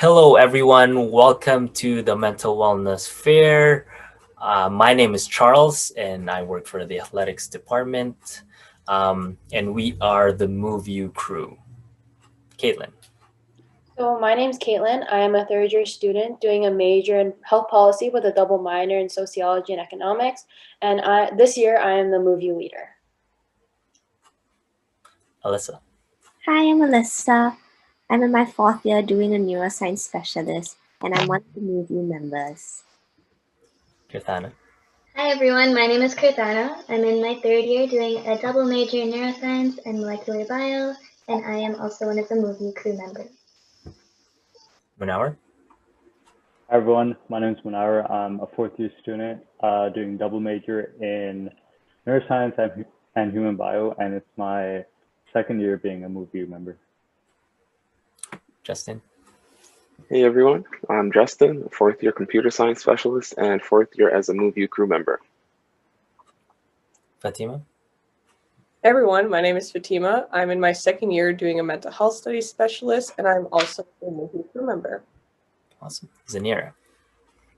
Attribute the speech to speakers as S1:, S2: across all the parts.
S1: Hello, everyone. Welcome to the Mental Wellness Fair. My name is Charles, and I work for the athletics department. And we are the MoveU Crew. Caitlin.
S2: So my name's Caitlin. I am a third year student doing a major in health policy with a double minor in sociology and economics. And this year I am the MoveU leader.
S1: Alyssa.
S3: Hi, I'm Alyssa. I'm in my fourth year doing a neuroscience specialist, and I'm one of the MoveU members.
S1: Kirthana.
S4: Hi everyone, my name is Kirtana. I'm in my third year doing a double major in neuroscience and molecular bio, and I am also one of the MoveU Crew members.
S1: Munawar.
S5: Hi everyone, my name is Munawar. I'm a fourth year student doing double major in neuroscience and human bio, and it's my second year being a MoveU member.
S1: Justin.
S6: Hey everyone, I'm Justin, a fourth year computer science specialist and fourth year as a MoveU Crew member.
S1: Fatima.
S7: Hey everyone, my name is Fatima. I'm in my second year doing a mental health studies specialist, and I'm also a MoveU Crew member.
S1: Awesome. Zanira.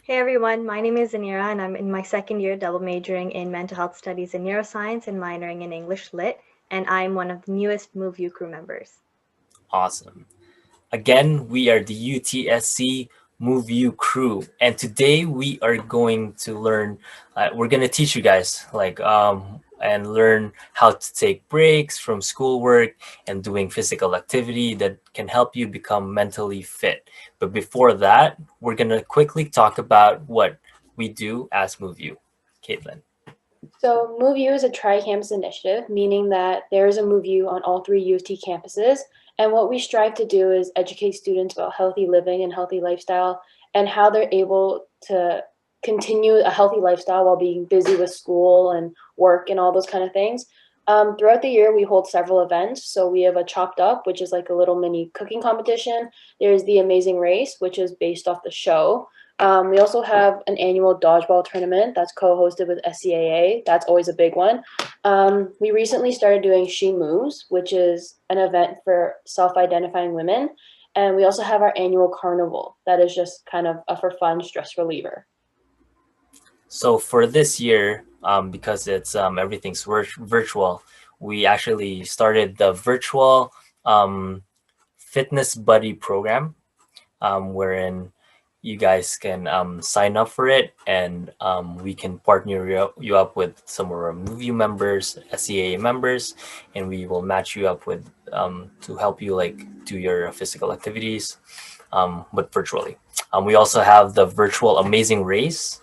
S8: Hey everyone, my name is Zanira, and I'm in my second year double majoring in mental health studies and neuroscience and minoring in English Lit, and I'm one of the newest MoveU Crew members.
S1: Awesome. Again, we are the UTSC MoveU Crew, and today we are going to learn. We're going to teach you guys and learn how to take breaks from schoolwork and doing physical activity that can help you become mentally fit. But before that, we're going to quickly talk about what we do as MoveU. Caitlin.
S2: So MoveU is a tri-campus initiative, meaning that there is a MoveU on all three U of T campuses. And what we strive to do is educate students about healthy living and healthy lifestyle and how they're able to continue a healthy lifestyle while being busy with school and work and all those kind of things. Throughout the year, we hold several events. So we have a Chopped Up, which is like a little mini cooking competition. There's the Amazing Race, which is based off the show. We also have an annual dodgeball tournament that's co-hosted with SCAA. That's always a big one. We recently started doing She Moves, which is an event for self-identifying women. And we also have our annual carnival that is just kind of a for fun stress reliever.
S1: So for this year, because it's everything's virtual, we actually started the virtual fitness buddy program, wherein you guys can sign up for it, and we can partner you up with some of our MoveU members, SCAA members, and we will match you up with to help you like do your physical activities, but virtually. We also have the virtual Amazing Race.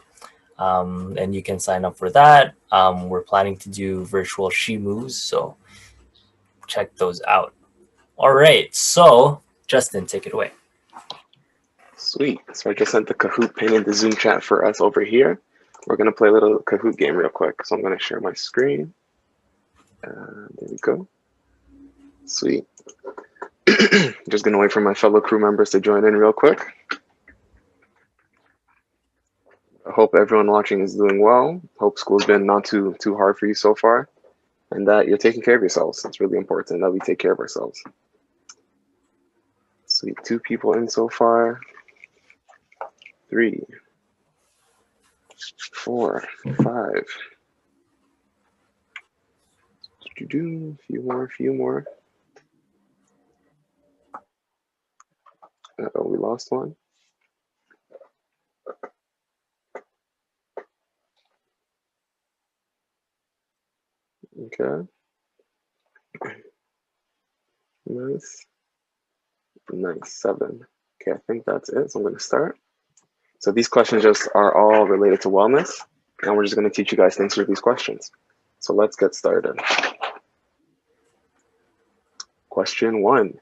S1: And you can sign up for that. We're planning to do virtual She Moves, so check those out. All right, so Justin, take it away.
S6: Sweet, so I just sent the Kahoot pin in the Zoom chat for us over here. We're gonna play a little Kahoot game real quick. So I'm gonna share my screen. There we go. Sweet. Just gonna wait for my fellow crew members to join in real quick. I hope everyone watching is doing well. Hope school's been not too hard for you so far, and that you're taking care of yourselves. It's really important that we take care of ourselves. Sweet, 2 people in so far. 3, 4, 5. Few more. Uh-oh, we lost one. Okay. Nice. 7. Okay, I think that's it. So I'm going to start. So these questions just are all related to wellness, and we're just going to teach you guys to answer these questions. So let's get started. Question 1.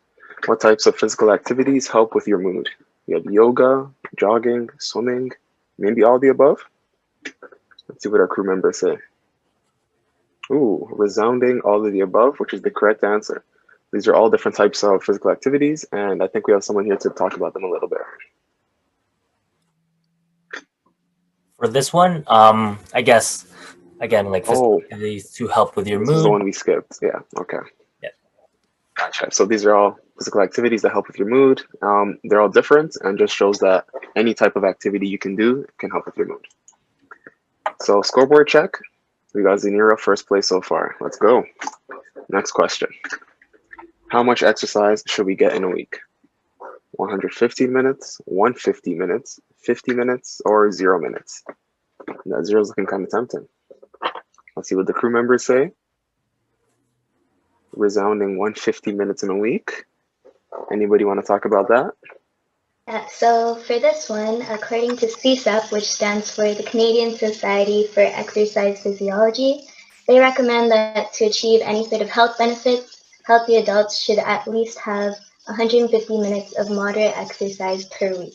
S6: What types of physical activities help with your mood? You have yoga, jogging, swimming, maybe all the above? Let's see what our crew members say. Ooh, resounding all of the above, which is the correct answer. These are all different types of physical activities, and I think we have someone here to talk about them a little bit.
S1: For this one, I guess again like physical activities to help with your mood.
S6: This is the one we skipped. Yeah. Okay.
S1: Yeah.
S6: Gotcha. So these are all physical activities that help with your mood. They're all different and just shows that any type of activity you can do can help with your mood. So scoreboard check. We got Zanira first place so far. Let's go. Next question. How much exercise should we get in a week? 115 minutes, 150 minutes, 50 minutes, or 0 minutes? That zero is looking kind of tempting. Let's see what the crew members say. Resounding 150 minutes in a week. Anybody want to talk about that?
S4: So for this one, according to CSEP, which stands for the Canadian Society for Exercise Physiology, they recommend that to achieve any sort of health benefits, healthy adults should at least have 150 minutes of moderate exercise per week.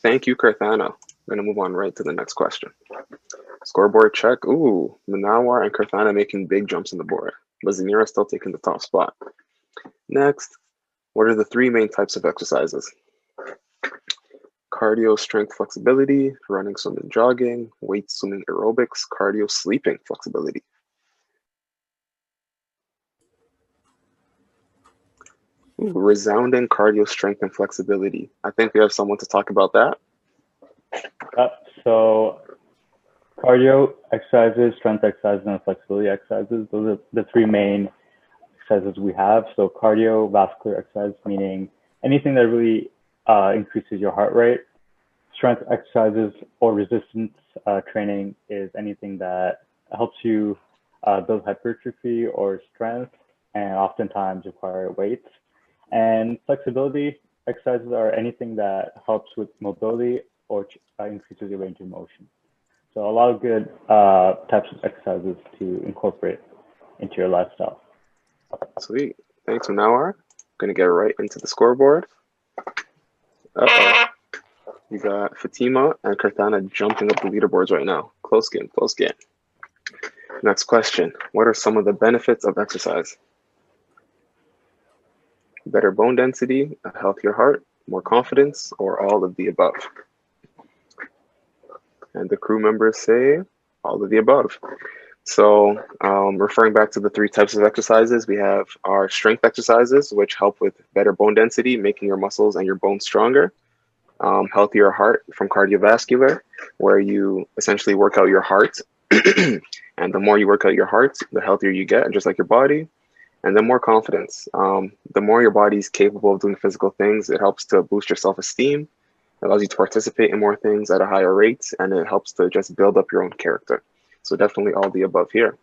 S6: Thank you, Karthana. I'm going to move on right to the next question. Scoreboard check. Ooh, Manawar and Karthana making big jumps on the board, but Zanira still taking the top spot. Next, what are the three main types of exercises? Cardio, strength, flexibility, running, swimming, jogging, weight, swimming, aerobics, cardio, sleeping, flexibility. Ooh, resounding cardio, strength, and flexibility. I think we have someone to talk about that.
S5: So cardio exercises, strength exercises, and flexibility exercises. Those are the three main exercises we have. So cardiovascular exercise, meaning anything that really increases your heart rate. Strength exercises or resistance training is anything that helps you build hypertrophy or strength and oftentimes require weights. And flexibility exercises are anything that helps with mobility or increases your range of motion. So a lot of good types of exercises to incorporate into your lifestyle.
S6: Sweet. Thanks, Manawar. Going to get right into the scoreboard. Uh-oh. You got Fatima and Karthana jumping up the leaderboards right now. Close game, close game. Next question. What are some of the benefits of exercise? Better bone density, a healthier heart, more confidence, or all of the above? And the crew members say all of the above. So referring back to the three types of exercises, we have our strength exercises, which help with better bone density, making your muscles and your bones stronger. Healthier heart from cardiovascular, where you essentially work out your heart. And the more you work out your heart, the healthier you get, just like your body. And then more confidence. The more your body is capable of doing physical things, it helps to boost your self-esteem, allows you to participate in more things at a higher rate, and it helps to just build up your own character. So definitely all the above here.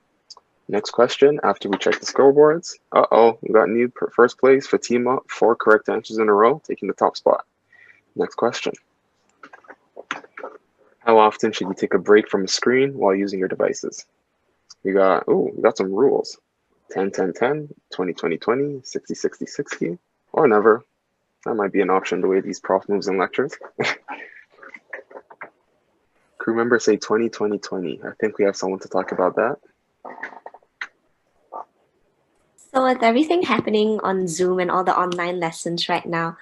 S6: Next question, after we check the scoreboards. Uh-oh, we got new first place, Fatima, 4 correct answers in a row, taking the top spot. Next question. How often should you take a break from a screen while using your devices? We got some rules. 10-10-10, 20-20-20, 60-60-60, or never. That might be an option the way these prof moves in lectures. Crew members say 20-20-20. I think we have someone to talk about that.
S3: So with everything happening on Zoom and all the online lessons right now,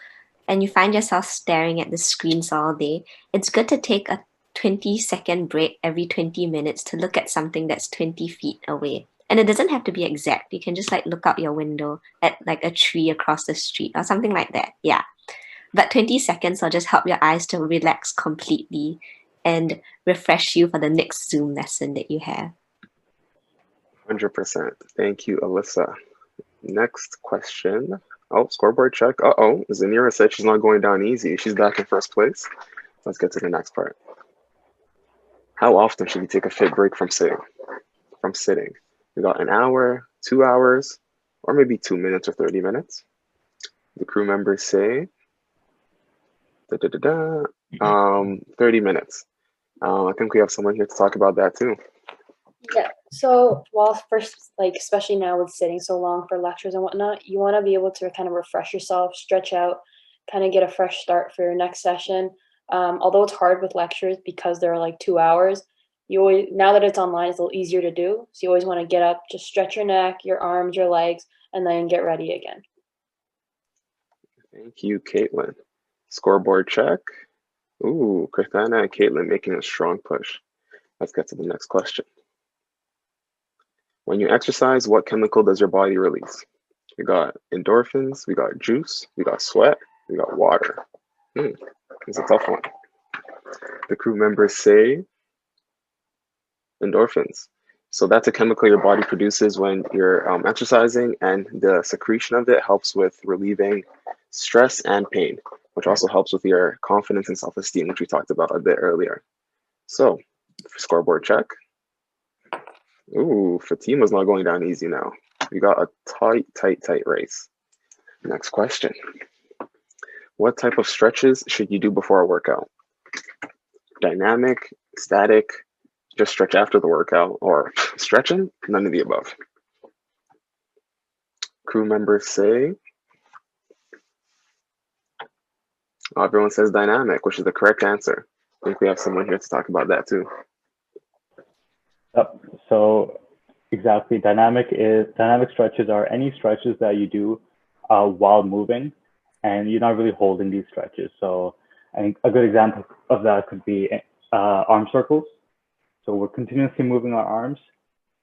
S3: and you find yourself staring at the screens all day, it's good to take a 20-second break every 20 minutes to look at something that's 20 feet away. And it doesn't have to be exact. You can just like look out your window at like a tree across the street or something like that. Yeah. But 20 seconds will just help your eyes to relax completely and refresh you for the next Zoom lesson that you have.
S6: 100%. Thank you, Alyssa. Next question. Oh, scoreboard check. Uh-oh, Zanira said she's not going down easy. She's back in first place. Let's get to the next part. How often should you take a fit break from sitting? We got an hour, 2 hours, or maybe 2 minutes or 30 minutes. The crew members say 30 minutes. I think we have someone here to talk about that too.
S2: Yeah. So while first, like especially now with sitting so long for lectures and whatnot, you want to be able to kind of refresh yourself, stretch out, kind of get a fresh start for your next session. Although it's hard with lectures because they're like 2 hours, you always, now that it's online, it's a little easier to do. So you always want to get up, just stretch your neck, your arms, your legs, and then get ready again.
S6: Thank you, Caitlin. Scoreboard check. Ooh, Karthana and Caitlin making a strong push. Let's get to the next question. When you exercise, what chemical does your body release? We got endorphins, we got juice, we got sweat, we got water. It's a tough one. The crew members say endorphins. So that's a chemical your body produces when you're exercising, and the secretion of it helps with relieving stress and pain, which also helps with your confidence and self-esteem, which we talked about a bit earlier. So, scoreboard check. Ooh, Fatima's not going down easy now. We got a tight race. Next question. What type of stretches should you do before a workout? Dynamic, static, just stretch after the workout, or stretching? None of the above. Crew members say, everyone says dynamic, which is the correct answer. I think we have someone here to talk about that too.
S5: Yep. So exactly, dynamic stretches are any stretches that you do while moving, and you're not really holding these stretches. So I think a good example of that could be arm circles. So we're continuously moving our arms,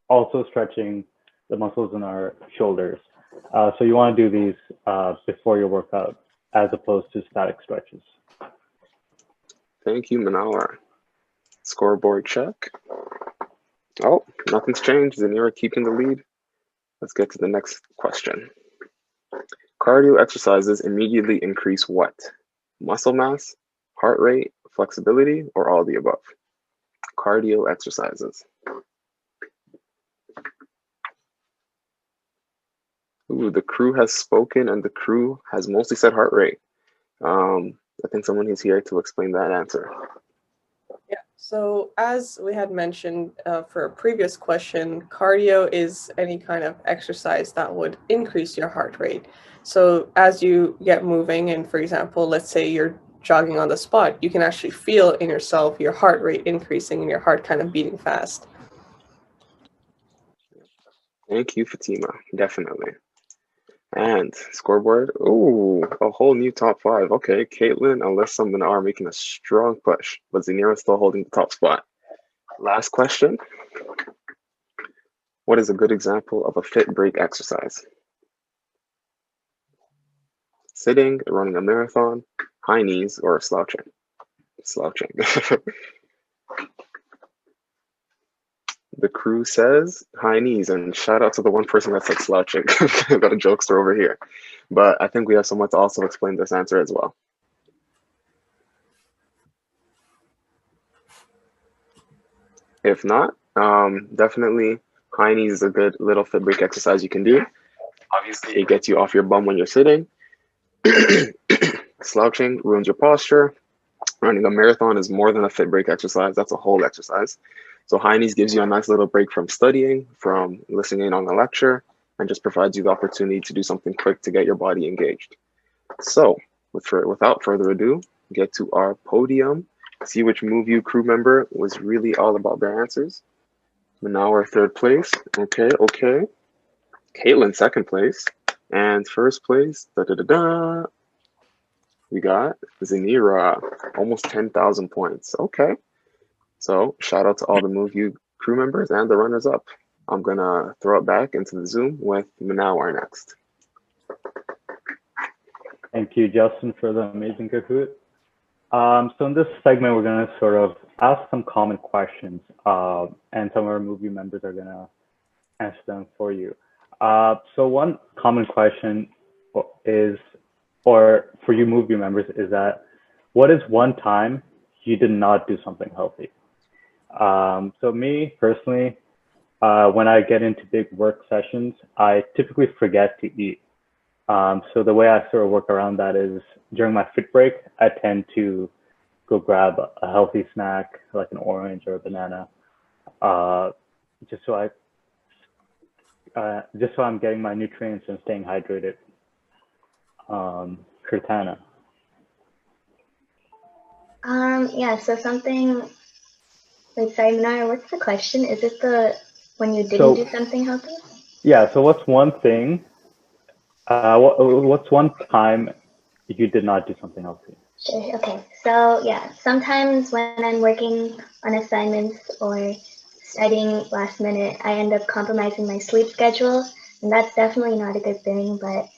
S5: also stretching the muscles in our shoulders. So you want to do these before your workout, as opposed to static stretches.
S6: Thank you, Manawar. Scoreboard check. Oh, nothing's changed. Zanira keeping the lead. Let's get to the next question. Cardio exercises immediately increase what? Muscle mass, heart rate, flexibility, or all of the above? Cardio exercises. Ooh, the crew has spoken, and the crew has mostly said heart rate. I think someone is here to explain that answer.
S7: Yeah, so as we had mentioned for a previous question, cardio is any kind of exercise that would increase your heart rate. So as you get moving, and for example, let's say you're jogging on the spot, you can actually feel in yourself your heart rate increasing and your heart kind of beating fast.
S6: Thank you, Fatima. Definitely. And scoreboard. Ooh, a whole new top 5. Okay, Caitlin, Alyssa, and Manawar are making a strong push, but Zanira's still holding the top spot. Last question. What is a good example of a fit break exercise? Sitting, running a marathon, high knees, or slouching? Slouching. The crew says high knees, and shout out to the one person that said slouching. I've got a jokester over here. But I think we have someone to also explain this answer as well. If not, definitely high knees is a good little fit break exercise you can do. Obviously, it gets you off your bum when you're sitting. Slouching ruins your posture. Running a marathon is more than a fit break exercise. That's a whole exercise. So high knees gives you a nice little break from studying, from listening in on a lecture, and just provides you the opportunity to do something quick to get your body engaged. So without further ado, get to our podium, see which MoveU crew member was really all about their answers. Manawar, 3rd place. Okay. Caitlin, 2nd place. And 1st place, we got Zanira, almost 10,000 points. Okay. So shout out to all the MoveU crew members and the runners up. I'm gonna throw it back into the Zoom with Manawar next.
S5: Thank you, Justin, for the amazing Kahoot. So in this segment, we're gonna sort of ask some common questions, and some of our MoveU members are gonna answer them for you. So one common question is, or for you MoveU members, is that what is one time you did not do something healthy? So me personally, when I get into big work sessions, I typically forget to eat. So the way I sort of work around that is during my fit break, I tend to go grab a healthy snack like an orange or a banana, just so I'm getting my nutrients and staying hydrated. Kirtana.
S4: Yeah, so something, wait, sorry, Manawar, what's the question? Is it when you didn't do something healthy?
S5: Yeah, so what's one thing, what's one time you did not do something healthy?
S4: Sure, okay. So yeah, sometimes when I'm working on assignments or studying last minute, I end up compromising my sleep schedule, and that's definitely not a good thing. But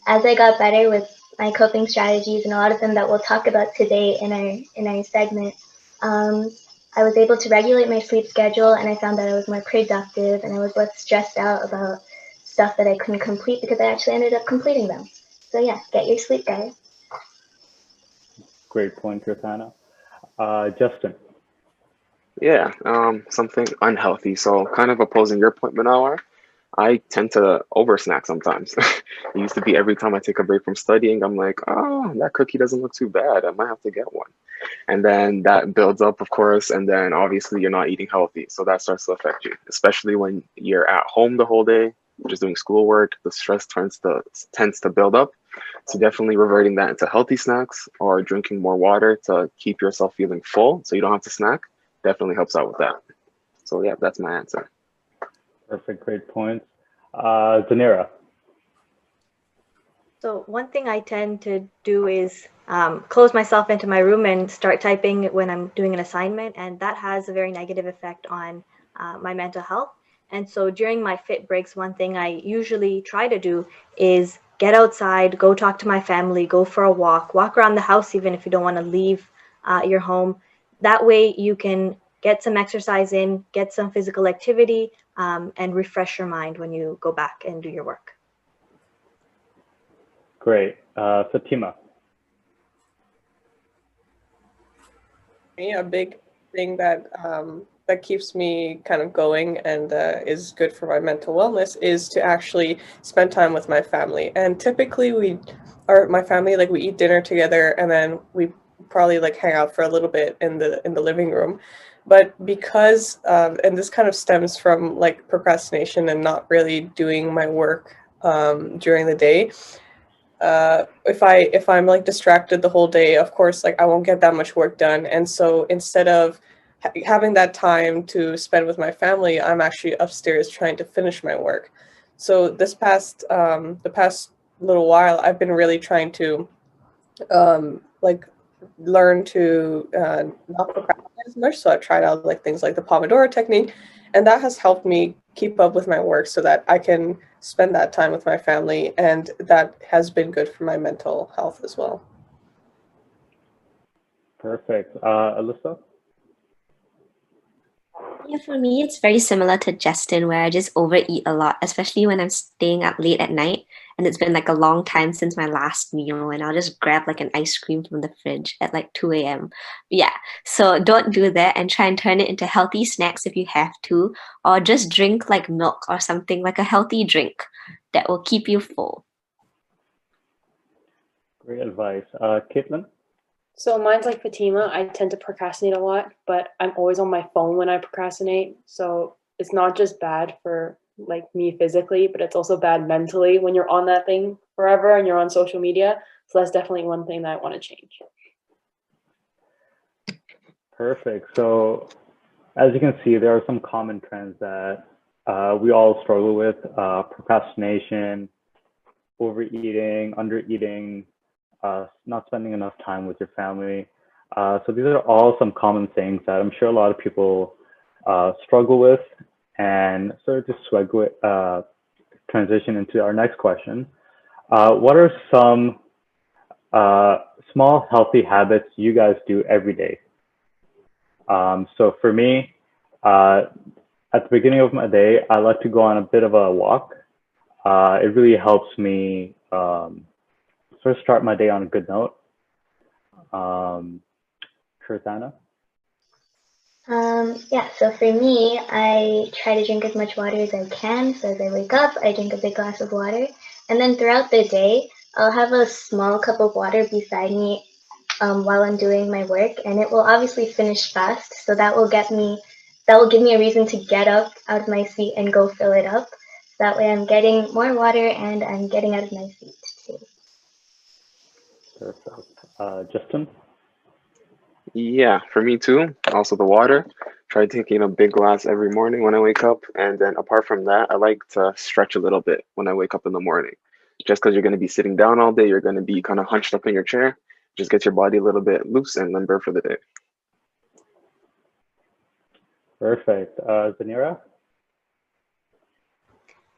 S4: as I got better with my coping strategies and a lot of them that we'll talk about today in our segment, I was able to regulate my sleep schedule, and I found that I was more productive and I was less stressed out about stuff that I couldn't complete because I actually ended up completing them. So yeah, get your sleep, guys.
S5: Great point, Kirtana. Justin.
S6: Yeah, something unhealthy. So kind of opposing your point, Manawar. I tend to over snack sometimes. It used to be every time I take a break from studying, I'm like, oh, that cookie doesn't look too bad. I might have to get one. And then that builds up, of course, and then obviously you're not eating healthy. So that starts to affect you, especially when you're at home the whole day, just doing schoolwork. The stress tends to build up. So definitely reverting that into healthy snacks or drinking more water to keep yourself feeling full so you don't have to snack definitely helps out with that. So yeah, that's my answer.
S5: Perfect, great points. Zanira.
S8: So one thing I tend to do is close myself into my room and start typing when I'm doing an assignment, and that has a very negative effect on my mental health. And so during my fit breaks, one thing I usually try to do is get outside, go talk to my family, go for a walk around the house, even if you don't want to leave your home. That way you can get some exercise in, get some physical activity, and refresh your mind when you go back and do your work.
S5: Great. Fatima.
S7: A big thing that that keeps me kind of going and is good for my mental wellness is to actually spend time with my family. And typically my family, like we eat dinner together and then we probably like hang out for a little bit in the living room. But because and this kind of stems from like procrastination and not really doing my work during the day. If I'm like distracted the whole day, of course, like I won't get that much work done. And so instead of having that time to spend with my family, I'm actually upstairs trying to finish my work. So the past little while, I've been really trying to like learn to not procrastinate as much. So I've tried out like things like the Pomodoro technique, and that has helped me keep up with my work so that I can spend that time with my family, and that has been good for my mental health as well.
S5: Perfect. Alyssa?
S3: Yeah, for me, it's very similar to Justin, where I just overeat a lot, especially when I'm staying up late at night. And it's been like a long time since my last meal, and I'll just grab like an ice cream from the fridge at like 2 a.m. Yeah, so don't do that and try and turn it into healthy snacks if you have to, or just drink like milk or something like a healthy drink that will keep you full.
S5: Great advice. Caitlin?
S2: So mine's like Fatima. I tend to procrastinate a lot, but I'm always on my phone when I procrastinate. So it's not just bad for like me physically, but it's also bad mentally when you're on that thing forever and you're on social media. So that's definitely one thing that I want to change.
S5: Perfect. So as you can see, there are some common trends that we all struggle with. Procrastination, overeating, undereating, not spending enough time with your family. So these are all some common things that I'm sure a lot of people struggle with. And sort of to transition into our next question, what are some small healthy habits you guys do every day? So for me, at the beginning of my day, I like to go on a bit of a walk. It really helps me sort of start my day on a good note. Kirtana?
S4: Yeah, so for me, I try to drink as much water as I can. So as I wake up, I drink a big glass of water. And then throughout the day, I'll have a small cup of water beside me while I'm doing my work. And it will obviously finish fast. So that will give me a reason to get up out of my seat and go fill it up. That way I'm getting more water and I'm getting out of my seat too.
S5: Perfect. Justin?
S6: Yeah, for me too. Also the water. Try taking a big glass every morning when I wake up. And then apart from that, I like to stretch a little bit when I wake up in the morning. Just because you're going to be sitting down all day, you're going to be kind of hunched up in your chair. Just get your body a little bit loose and limber for the day.
S5: Perfect. Zanira?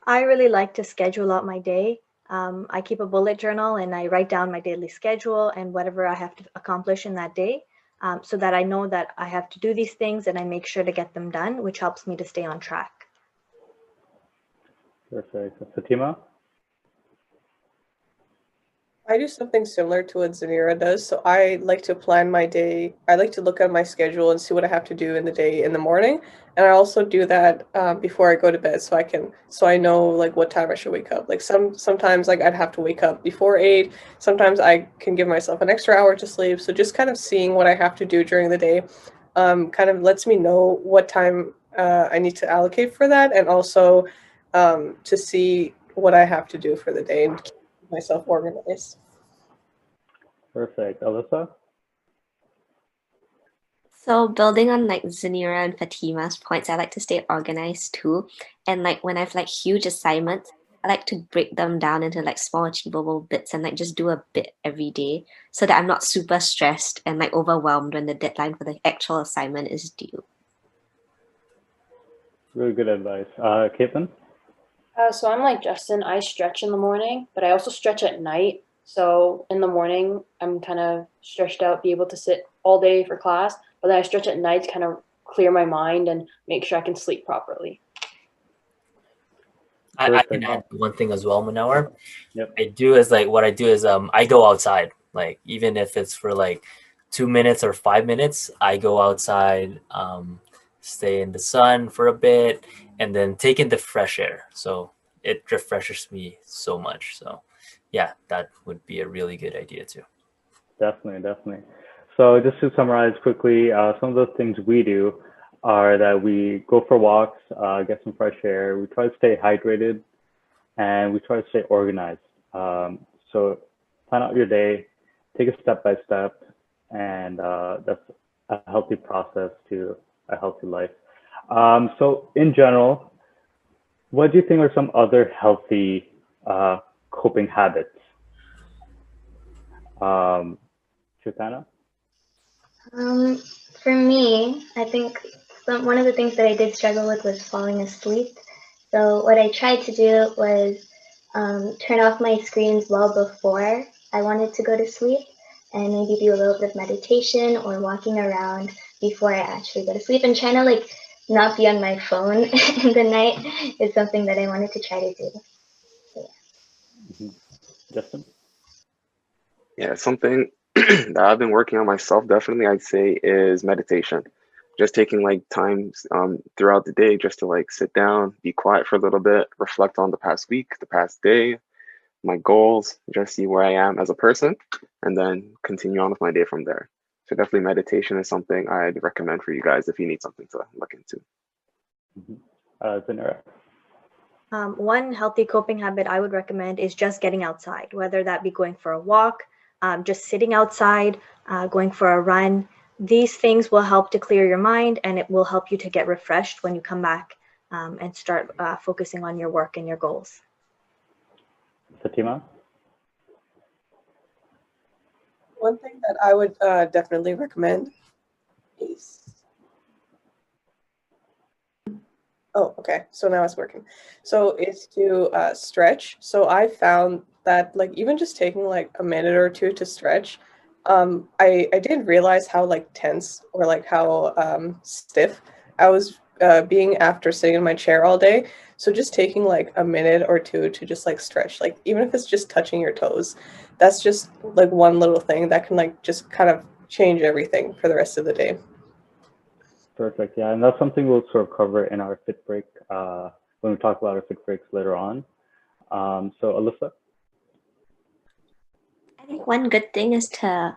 S8: I really like to schedule out my day. I keep a bullet journal and I write down my daily schedule and whatever I have to accomplish in that day, so that I know that I have to do these things and I make sure to get them done, which helps me to stay on track.
S5: Perfect. Fatima?
S7: I do something similar to what Zanira does. So I like to plan my day. I like to look at my schedule and see what I have to do in the day in the morning. And I also do that before I go to bed, so I know like what time I should wake up. Like sometimes like I'd have to wake up before 8. Sometimes I can give myself an extra hour to sleep. So just kind of seeing what I have to do during the day, kind of lets me know what time I need to allocate for that, and also to see what I have to do for the day and keep myself organized.
S5: Perfect. Alyssa?
S3: So building on like Zanira and Fatima's points, I like to stay organized too. And like when I've like huge assignments, I like to break them down into like small achievable bits and like just do a bit every day so that I'm not super stressed and like overwhelmed when the deadline for the actual assignment is due.
S5: Really good advice. Caitlin?
S2: So I'm like Justin. I stretch in the morning, but I also stretch at night. So in the morning, I'm kind of stretched out, be able to sit all day for class. But then I stretch at night to kind of clear my mind and make sure I can sleep properly.
S1: I can add one thing as well, Manawar.
S5: Yep.
S1: What I do is I go outside. Like even if it's for like 2 minutes or 5 minutes, I go outside, stay in the sun for a bit, and then take in the fresh air. So it refreshes me so much. So yeah, that would be a really good idea too.
S5: Definitely, definitely. So just to summarize quickly, some of the things we do are that we go for walks, get some fresh air. We try to stay hydrated, and we try to stay organized. So plan out your day, take it step by step, and that's a healthy process to a healthy life. So in general, what do you think are some other healthy coping habits? Chitana?
S4: For me, I think one of the things that I did struggle with was falling asleep. So what I tried to do was turn off my screens well before I wanted to go to sleep, and maybe do a little bit of meditation or walking around before I actually go to sleep, and trying to like not be on my phone in the night is something that I wanted to try to do. So,
S5: Mm-hmm. Justin?
S6: Yeah, something that I've been working on myself definitely, I'd say, is meditation. Just taking like times throughout the day just to like sit down, be quiet for a little bit, reflect on the past week, the past day, my goals, just see where I am as a person, and then continue on with my day from there. So definitely meditation is something I'd recommend for you guys if you need something to look into.
S5: Zanira?
S8: One healthy coping habit I would recommend is just getting outside, whether that be going for a walk, just sitting outside, going for a run. These things will help to clear your mind, and it will help you to get refreshed when you come back and start focusing on your work and your goals.
S5: Fatima?
S7: One thing that I would definitely recommend is, oh, okay, so now it's working. So it's to stretch. So I found that like even just taking like a minute or two to stretch, I didn't realize how like tense or like how stiff I was being after sitting in my chair all day. So just taking like a minute or two to just like stretch, like even if it's just touching your toes, that's just like one little thing that can like just kind of change everything for the rest of the day.
S5: Perfect. Yeah, and that's something we'll sort of cover in our fit break when we talk about our fit breaks later on. So Alyssa?
S3: I think one good thing is to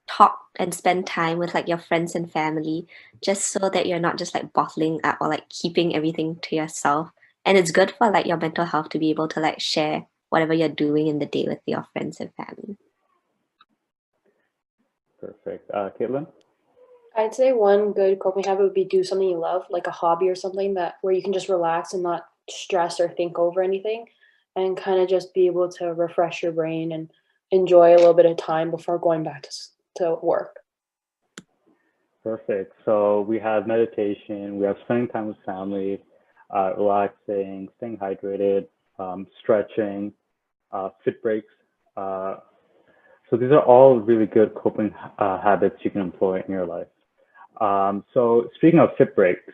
S3: talk and spend time with like your friends and family, just so that you're not just like bottling up or like keeping everything to yourself. And it's good for like your mental health to be able to like share whatever you're doing in the day with your friends and family.
S5: Perfect. Caitlin?
S2: I'd say one good coping habit would be do something you love, like a hobby or something that where you can just relax and not stress or think over anything, and kind of just be able to refresh your brain and enjoy a little bit of time before going back to work.
S5: Perfect. So we have meditation, we have spending time with family, relaxing, staying hydrated, stretching, fit breaks. So these are all really good coping habits you can employ in your life. So speaking of fit breaks,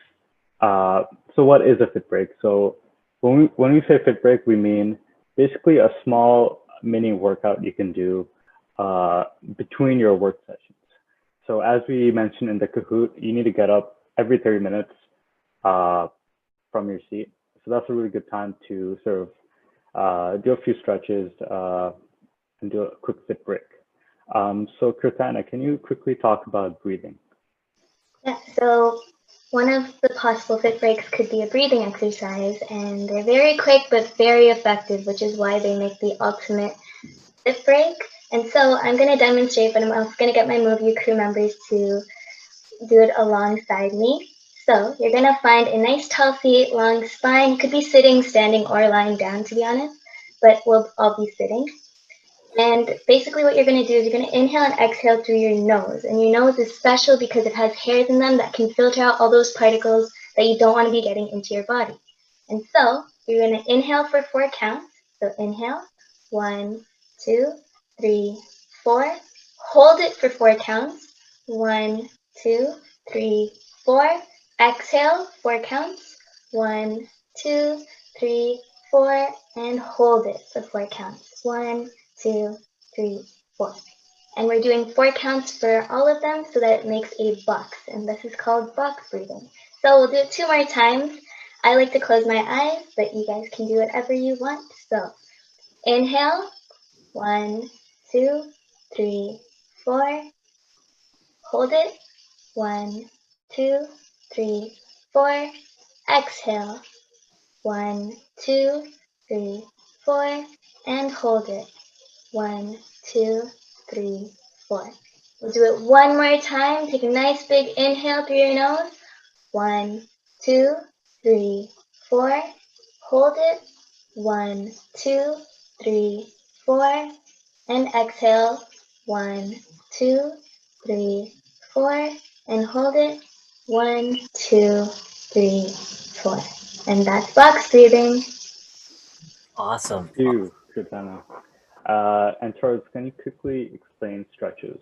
S5: so what is a fit break? So when we say fit break, we mean basically a small mini workout you can do between your work sessions. So as we mentioned in the Kahoot, you need to get up every 30 minutes from your seat. So that's a really good time to sort of do a few stretches and do a quick fit break. So Kirtana, can you quickly talk about breathing?
S4: Yeah, so one of the possible fit breaks could be a breathing exercise, and they're very quick but very effective, which is why they make the ultimate fit break. And so I'm going to demonstrate, but I'm also going to get my MoveU crew members to do it alongside me. So you're going to find a nice tall seat, long spine. You could be sitting, standing, or lying down, to be honest, but we'll all be sitting. And basically what you're going to do is you're going to inhale and exhale through your nose. And your nose is special because it has hairs in them that can filter out all those particles that you don't want to be getting into your body. And so you're going to inhale for 4 counts. So inhale, 1, 2, 3, 4. Hold it for 4 counts. 1, 2, 3, 4. Exhale, 4 counts. 1, 2, 3, 4. And hold it for 4 counts. 1, 2, 3, 4. And we're doing 4 counts for all of them so that it makes a box. And this is called box breathing. So we'll do it 2 more times. I like to close my eyes, but you guys can do whatever you want. So inhale, 1, 2, 3, 4. Hold it, 1, 2, 3, 4. Exhale, 1, 2, 3, 4. And hold it, 1, 2, 3, 4. We'll do it one more time. Take a nice big inhale through your nose. 1, 2, 3, 4. Hold it. 1, 2, 3, 4. And exhale. 1, 2, 3, 4. And hold it. 1, 2, 3, 4. And that's box breathing.
S1: Awesome.
S5: Thank you, Kirtana. And Charles, can you quickly explain stretches?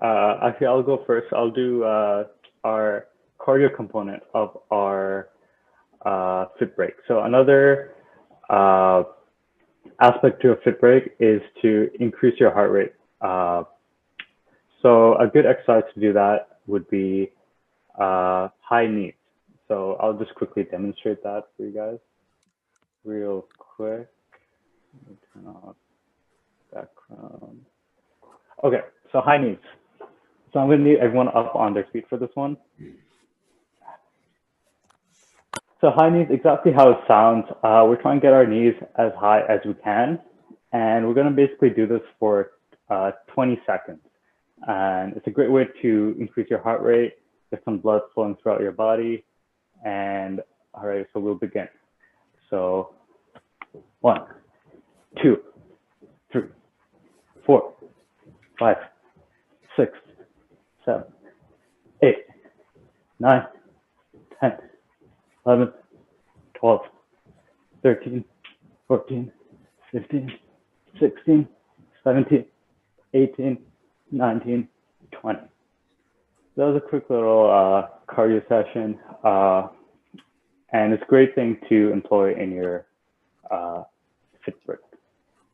S5: Actually, I'll go first. I'll do our cardio component of our fit break. So another aspect to a fit break is to increase your heart rate. So a good exercise to do that would be high knees. So I'll just quickly demonstrate that for you guys real quick. Let me turn off background. Okay, so high knees. So I'm going to need everyone up on their feet for this one. So high knees, exactly how it sounds. We're trying to get our knees as high as we can. And we're going to basically do this for 20 seconds. And it's a great way to increase your heart rate, get some blood flowing throughout your body. And all right, so we'll begin. So 1, 2, 3, 4, 5, 6, 7, 8, 9, 10, 11, 12, 13, 14, 15, 16, 17, 18, 19, 20. That was a quick little cardio session. And it's a great thing to employ in your fit break.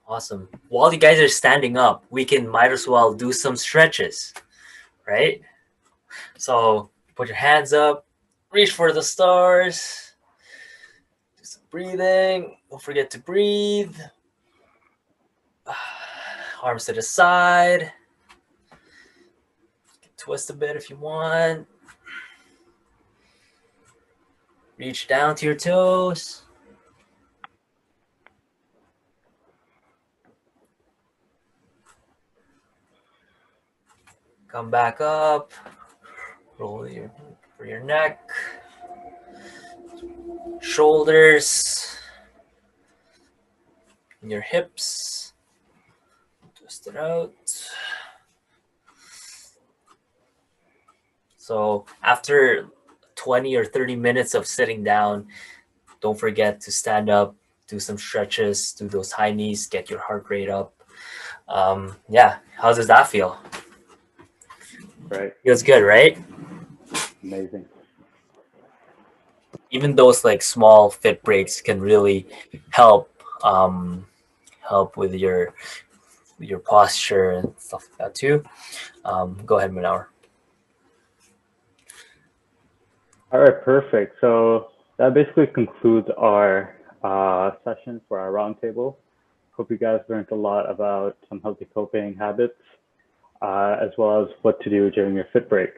S1: Awesome. While you guys are standing up, we might as well do some stretches, right? So put your hands up, reach for the stars, do some breathing. Don't forget to breathe. Arms to the side. Twist a bit if you want. Reach down to your toes. Come back up. Roll for your neck. Shoulders. in your hips. Twist it out. So after 20 or 30 minutes of sitting down, don't forget to stand up, do some stretches, do those high knees, get your heart rate up. Yeah, how does that feel?
S5: Right.
S1: Feels good, right?
S5: Amazing.
S1: Even those like small fit breaks can really help help with your posture and stuff like that too. Go ahead, Manaur.
S5: All right, perfect. So that basically concludes our session for our roundtable. Hope you guys learned a lot about some healthy coping habits, as well as what to do during your fit break.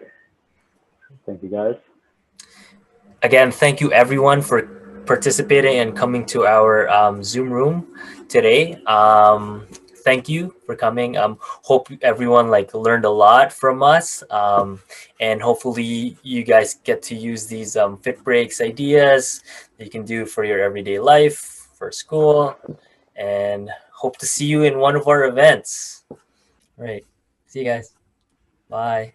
S5: Thank you, guys.
S1: Again, thank you everyone for participating and coming to our Zoom room today. Thank you for coming. Hope everyone like learned a lot from us, and hopefully you guys get to use these fit breaks ideas that you can do for your everyday life, for school, and hope to see you in one of our events. All right, see you guys. Bye.